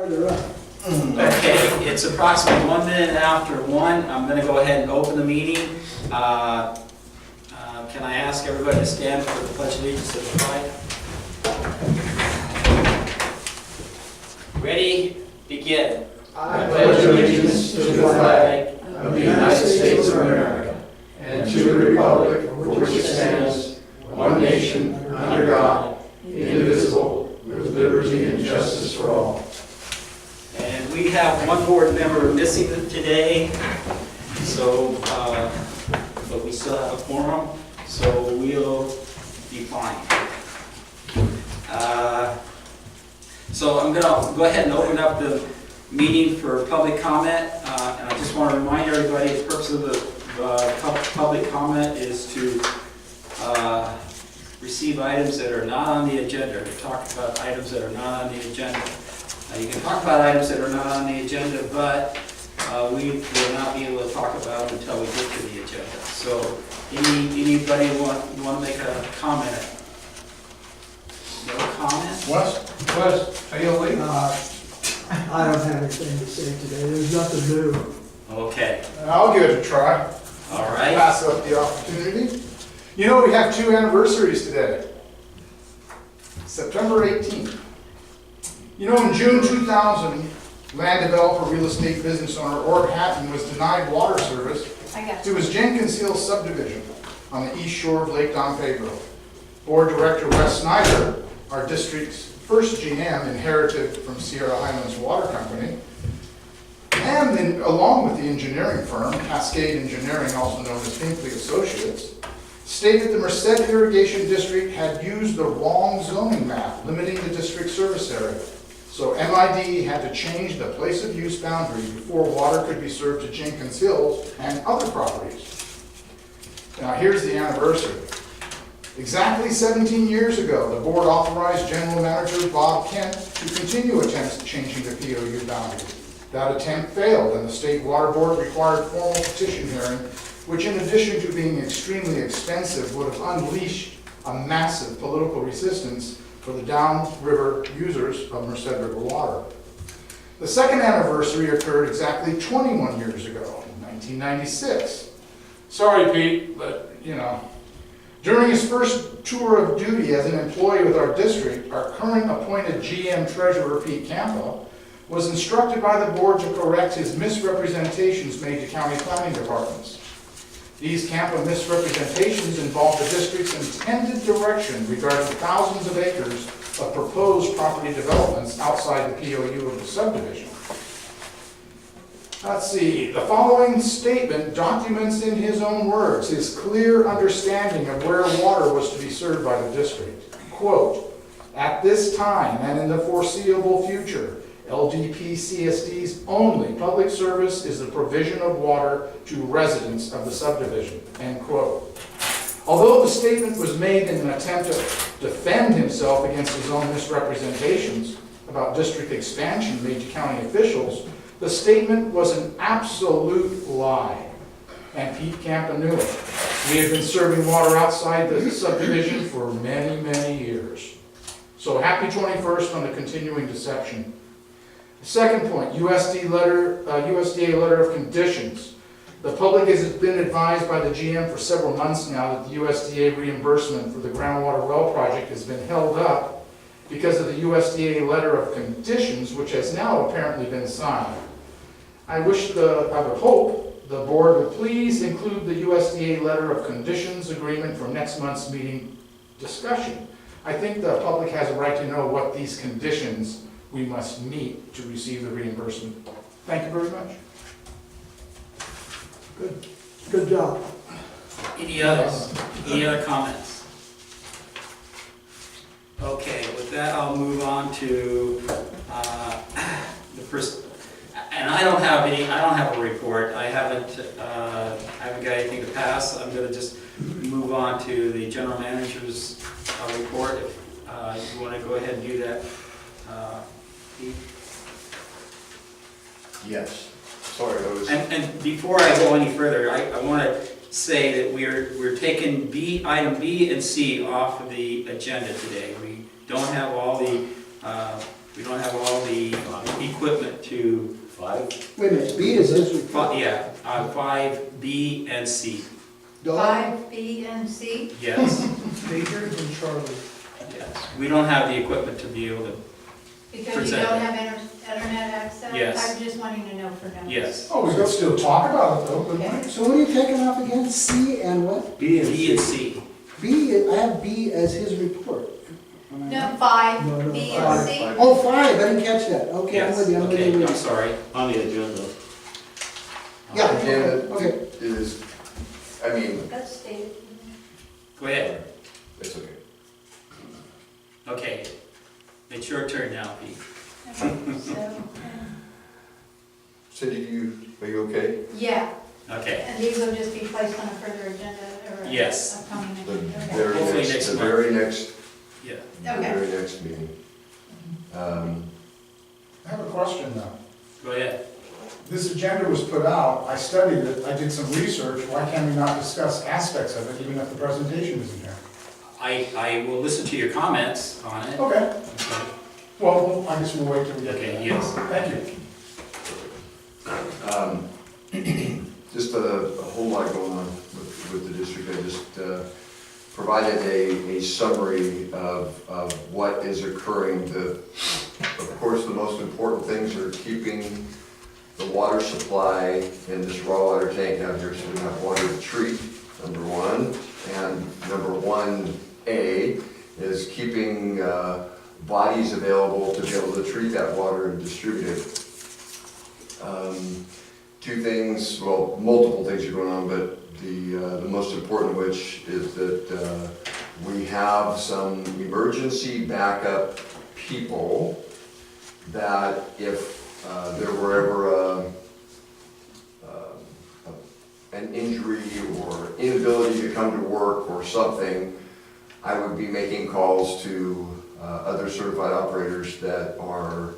Okay, it's approximately 1 minute after 1. I'm going to go ahead and open the meeting. Can I ask everybody to stand for the Pledge of Allegiance to the flag? Ready? Begin. I pledge allegiance to the flag of the United States of America and to the republic for which it stands, one nation, under God, indivisible, with liberty and justice for all. And we have one board member missing today, so, but we still have a quorum, so we'll be fine. So I'm going to go ahead and open up the meeting for public comment, and I just want to remind everybody the purpose of the public comment is to receive items that are not on the agenda, to talk about items that are not on the agenda. You can talk about items that are not on the agenda, but we will not be able to talk about them until we get to the agenda. So anybody want to make a comment? No comment? Wes, are you awake? I don't have anything to say today. There's nothing new. Okay. I'll give it a try. All right. Pass up the opportunity. You know, we have 2 anniversaries today. September 18th. You know, in June 2000, land developer, real estate business owner Orb Hatton was denied water service to his Jenkins Hill subdivision on the east shore of Lake Don Pedro. Board Director Wes Snyder, our district's first GM, inherited from Sierra Highlands Water Company, and then along with the engineering firm, Cascade Engineering, also known as Hinkley Associates, stated the Merced Irrigation District had used the wrong zoning map, limiting the district service area. So MID had to change the place of use boundary before water could be served to Jenkins Hills and other properties. Now here's the anniversary. Exactly 17 years ago, the board authorized General Manager Bob Kent to continue attempts at changing the POU boundary. That attempt failed, and the State Water Board required formal petition hearing, which in addition to being extremely expensive, would have unleashed a massive political resistance for the downriver users of Merced River water. The second anniversary occurred exactly 21 years ago, in 1996. Sorry, Pete, but you know. During his first tour of duty as an employee with our district, our current appointed GM Treasurer, Pete Campo, was instructed by the board to correct his misrepresentations made to county planning departments. These Campo misrepresentations involved the district's intended direction regarding thousands of acres of proposed property developments outside the POU of the subdivision. Let's see, the following statement documents in his own words his clear understanding of where water was to be served by the district. Quote, "At this time and in the foreseeable future, LDPCSD's only public service is the provision of water to residents of the subdivision," end quote. Although the statement was made in an attempt to defend himself against his own misrepresentations about district expansion made to county officials, the statement was an absolute lie, and Pete Campa knew it. We had been serving water outside the subdivision for many, many years. So happy 21st on the continuing deception. Second point, USDA letter of conditions. The public has been advised by the GM for several months now that the USDA reimbursement for the groundwater well project has been held up because of the USDA letter of conditions, which has now apparently been signed. I would hope the board would please include the USDA letter of conditions agreement for next month's meeting discussion. I think the public has a right to know what these conditions we must meet to receive the reimbursement. Thank you very much. Good job. Any others? Any other comments? Okay, with that, I'll move on to the first. And I don't have a report. I haven't got anything to pass. I'm going to just move on to the general manager's report. If you want to go ahead and do that, Pete. Yes. Sorry, I was. And before I go any further, I want to say that we're taking item B and C off of the agenda today. We don't have all the equipment to, 5? Wait a minute, B is his report. 5B and C. Dog? 5B and C? Yes, Baker and Charlie. yes. We don't have the equipment to be able to, Because you Present. don't have internet access? Yes. I'm just wanting to know for now. yes. Oh, we could still talk about it though, couldn't we? So what are you taking off again? C and what? B and B and C. C. B, I have B as his report. Am I No, right? 5, No, B five. and C? Oh, 5, I didn't catch that. Okay, I'm Yes, with you, I'm with okay, you. I'm sorry. On the agenda. Yeah, Again, okay. it is, I mean, That's stated. Go ahead. it's okay. Okay. It's your turn now, Pete. So, Cindy, are you okay? yeah, Okay. and these will just be placed on a further agenda or a Yes. upcoming The agenda? Okay. very Hopefully next, next the month. very next, Yeah. the Okay. very next meeting. I have a question now. Go ahead. This agenda was put out, I studied it, I did some research, why can't we not discuss aspects of it even if the presentation isn't here? I will listen to your comments on it. Okay, Okay. well, I guess we'll wait till we get to Okay, that. yes. Thank you. Just a whole lot going on with the district. I just provided a summary of what is occurring. Of course, the most important things are keeping the water supply in this raw water tank out here so we have water to treat, number one. And number 1A is keeping bodies available to be able to treat that water and distribute it. Two things, well, multiple things are going on, but the most important of which is that we have some emergency backup people that if there were ever an injury or inability to come to work or something, I would be making calls to other certified operators that are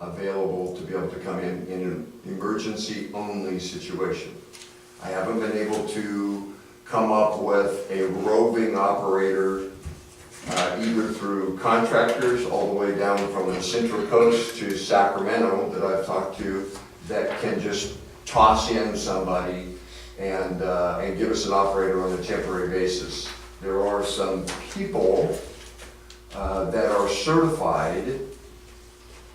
available to be able to come in an emergency only situation. I haven't been able to come up with a roving operator either through contractors all the way down from the Central Coast to Sacramento that I've talked to that can just toss in somebody and give us an operator on a temporary basis. There are some people that are certified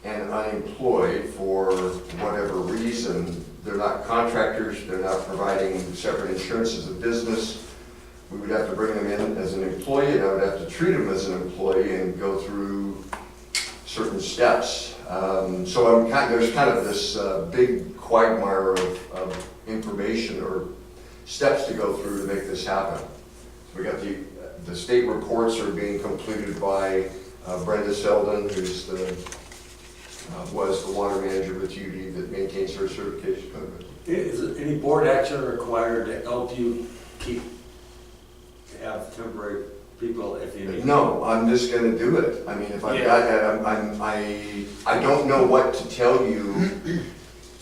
and unemployed for whatever reason. They're not contractors, they're not providing separate insurances of business. We would have to bring them in as an employee, and I would have to treat them as an employee and go through certain steps. So there's kind of this big quagmire of information or steps to go through to make this happen. So we got the state reports are being completed by Brenda Selden, who's was the water manager with UD that maintains her certification program. Is any board action required to help you have temporary people if you need? No, I'm just gonna do it. I mean, if I've Yeah. got that, I don't know what to tell you. I mean,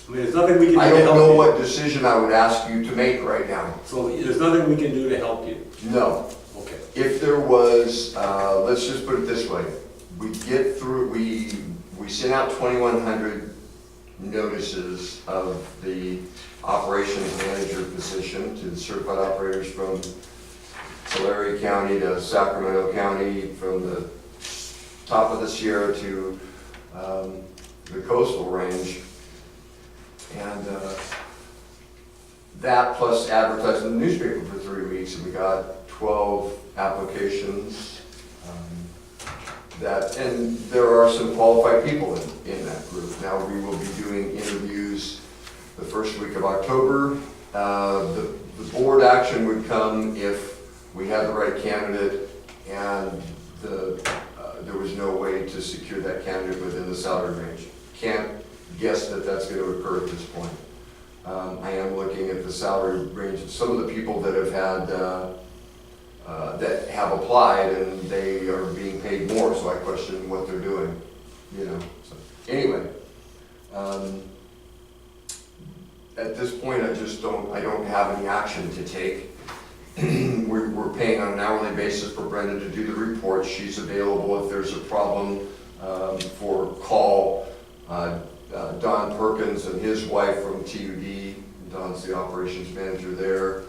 there's nothing we can do I to don't help know you. what decision I would ask you to make right now. So there's nothing we can do to help you? No. Okay. If there was, let's just put it this way, we get through, we sent out 2,100 notices of the operations manager position to the certified operators from Tulare County to Sacramento County, from the top of the Sierra to the coastal range. And that plus advertised in the newspaper for 3 weeks, and we got 12 applications. And there are some qualified people in that group. Now we will be doing interviews the first week of October. The board action would come if we had the right candidate and there was no way to secure that candidate within the salary range. Can't guess that that's going to occur at this point. I am looking at the salary range of some of the people that have had that have applied, and they are being paid more, so I question what they're doing, you know. So anyway, at this point, I don't have any action to take. We're paying on an hourly basis for Brenda to do the reports. She's available if there's a problem for call his wife from TUD, Don's the operations manager there,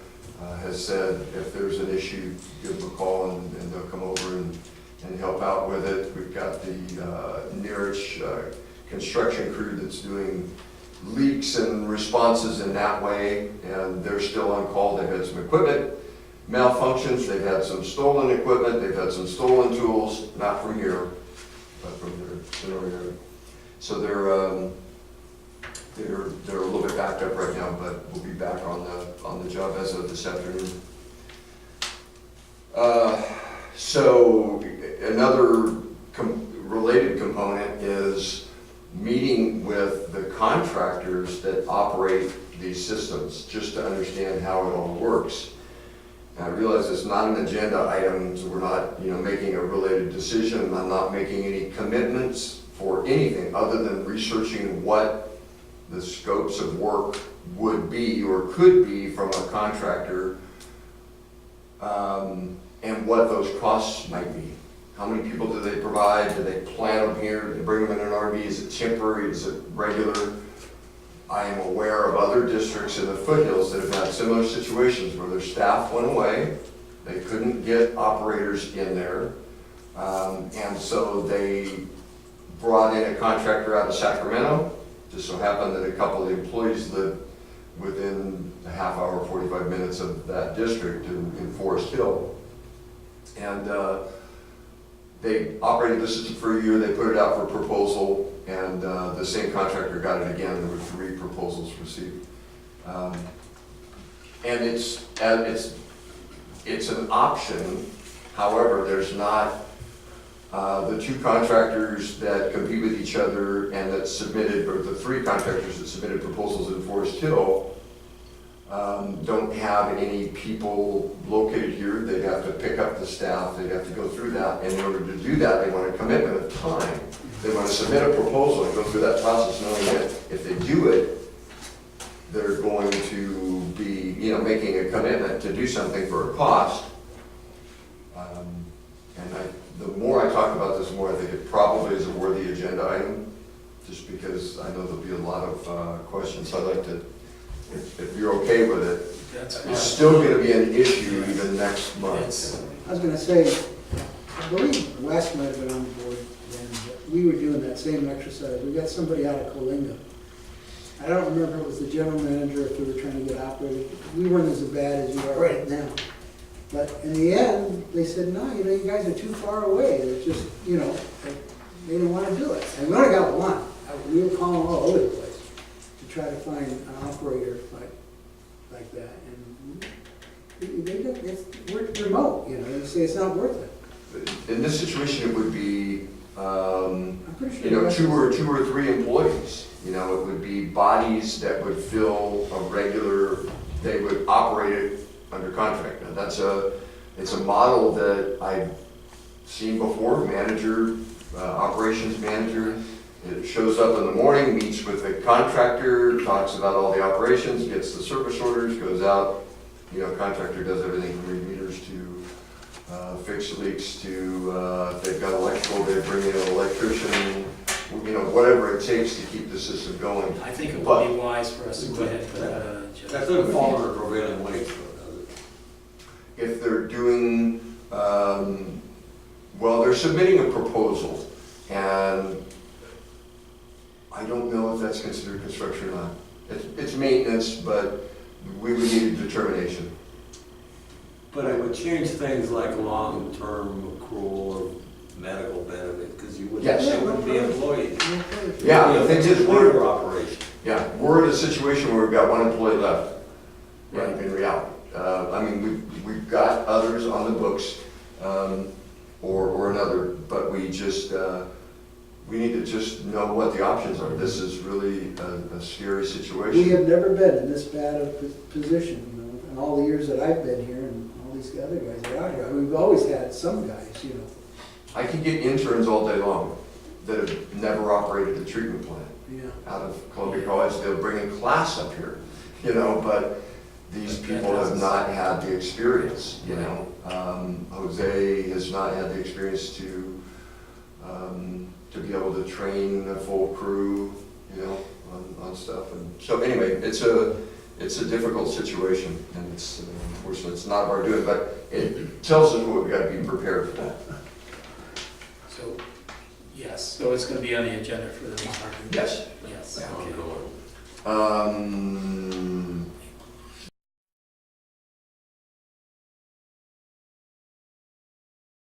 has said if there's an issue, give them a call and they'll come over and help out with it. We've got the Nearich construction crew that's doing leaks and responses in that way, and they're still on call. They've had some equipment malfunctions, they've had some stolen equipment, they've had some stolen tools, not from here, but from their area. So they're a little bit backed up right now, but we'll be back on the job as of this afternoon. So another related component is meeting with the contractors that operate these systems, just to understand how it all works. And I realize it's not an agenda item, so we're not, making a related decision. I'm not making any commitments for anything other than researching what the scopes of work would be or could be from a contractor, and what those costs might be. How many people do they provide? Do they plant them here? Do they bring them in an RV? Is it temporary? Is it regular? I am aware of other districts in the foothills that have had similar situations where their staff went away, they couldn't get operators in there, and so they brought in a contractor out of Sacramento. Just so happened that a couple of the employees lived within a half hour, 45 minutes of that district in Forest Hill. And they operated the system for a year, they put it out for proposal, and the same contractor got it again. There were 3 proposals received. And it's an option. However, there's not the 2 contractors that compete with each other and that submitted, or the 3 contractors that submitted proposals in Forest Hill, don't have any people located here. They'd have to pick up the staff, they'd have to go through that, and in order to do that, they want a commitment of time. They want to submit a proposal and go through that process, knowing that if they do it, they're going to be, making a commitment to do something for a cost. The more I talk about this, the more I think it probably is a worthy agenda item, just because I know there'll be a lot of questions. I'd like to, if you're okay with it, it's still going to be an issue even next month. I was gonna say, I believe Wes might have been on board then, but we were doing that same exercise. We got somebody out of Coalinga. I don't remember if it was the general manager, if we were trying to get operated. We weren't as bad as you are right now. But in the end, they said, no, you guys are too far away. It's just, they didn't want to do it. And we only got one. We were calling all over the place to try to find an operator like that. And we're remote, they say it's not worth it. In this situation, it would be, I'm pretty sure 2 or 3 employees. It would be bodies that would fill a regular, they would operate it under contract. Now it's a model that I've seen before. Manager, operations manager, it shows up in the morning, meets with the contractor, talks about all the operations, gets the service orders, goes out. Contractor does everything from read meters to fix leaks to if they've got electrical, they bring in an electrician. Whatever it takes to keep the system going. I think it would be wise for us to go ahead. That doesn't fall under prevailing wage, though, does it? If they're doing, they're submitting a proposal, and I don't know if that's considered construction or not. It's maintenance, but we would need a determination. But it would change things like long-term accrual of medical benefit, because you wouldn't, Yes. it wouldn't be employees. Yeah, the thing is, Employer operation. we're in a situation where we've got 1 employee left, in reality. We've got others on the books, or another, but we just, we need to just know what the options are. This is really a scary situation. We have never been in this bad of a position, in all the years that I've been here and all these other guys that are out here. We've always had some guys, I can get interns all day long that have never operated a treatment plant. Out of Columbia College, they'll bring a class up here, but these people have not had the experience, Jose has not had the experience to be able to train a full crew, on on stuff. And so anyway, it's a difficult situation, and it's, unfortunately, it's not of our doing, but it tells us what we gotta be prepared for that. So, yes, so it's gonna be on the agenda for the next. Yes. Yes, Yeah. okay. Ongoing.